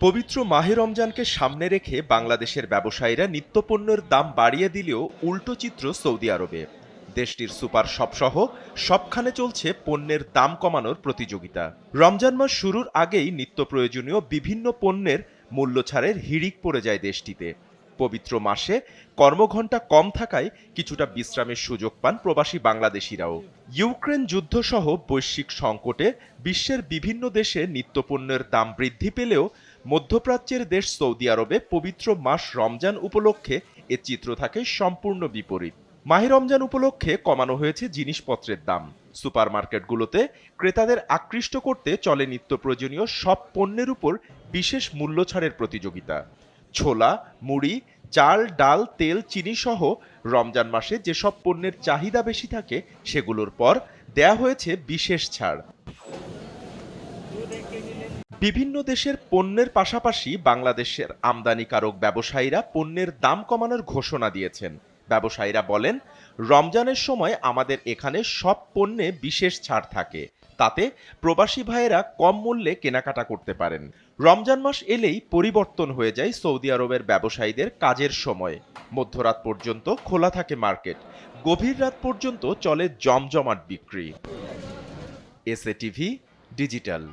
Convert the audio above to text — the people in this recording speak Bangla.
পবিত্র মাহে রমজানকে সামনে রেখে বাংলাদেশের ব্যবসায়ীরা নিত্যপণ্যের দাম বাড়িয়ে দিলেও উল্টো চিত্র সৌদি আরবে। দেশটির সুপার শপসহ সবখানে চলছে পণ্যের দাম কমানোর প্রতিযোগিতা। রমজান মাস শুরুর আগেই নিত্য প্রয়োজনীয় বিভিন্ন পণ্যের মূল্য ছাড়ের হিড়িক পড়ে যায় দেশটিতে। পবিত্র মাসে কর্মঘণ্টা কম থাকায় কিছুটা বিশ্রামের সুযোগ পান প্রবাসী বাংলাদেশিরাও। ইউক্রেন যুদ্ধসহ বৈশ্বিক সংকটে বিশ্বের বিভিন্ন দেশে নিত্যপণ্যের দাম বৃদ্ধি পেলেও মধ্যপ্রাচ্যের দেশ সৌদি আরবে পবিত্র মাস রমজান উপলক্ষে এ চিত্র থাকে সম্পূর্ণ বিপরীত। মাহে রমজান উপলক্ষে কমানো হয়েছে জিনিসপত্রের দাম। সুপারমার্কেটগুলোতে ক্রেতাদের আকৃষ্ট করতে চলে নিত্য প্রয়োজনীয় সব পণ্যের উপর বিশেষ মূল্য ছাড়ের প্রতিযোগিতা। ছোলা, মুড়ি, চাল, ডাল, তেল, চিনি সহ রমজান মাসে যেসব পণ্যের চাহিদা বেশি থাকে সেগুলোর পর দেয়া হয়েছে বিশেষ ছাড়। বিভিন্ন দেশের পণ্যের পাশাপাশি বাংলাদেশের আমদানিকারক ব্যবসায়ীরা পণ্যের দাম কমানোর ঘোষণা দিয়েছেন। ব্যবসায়ীরা বলেন, রমজানের সময় আমাদের এখানে সব পণ্যে বিশেষ ছাড় থাকে, তাতে প্রবাসী ভাইয়েরা কম মূল্যে কেনাকাটা করতে পারেন। রমজান মাস এলেই পরিবর্তন হয়ে যায় সৌদি আরবের ব্যবসায়ীদের কাজের সময়। মধ্যরাত পর্যন্ত খোলা থাকে মার্কেট, গভীর রাত পর্যন্ত চলে জমজমাট বিক্রি। SA TV digital.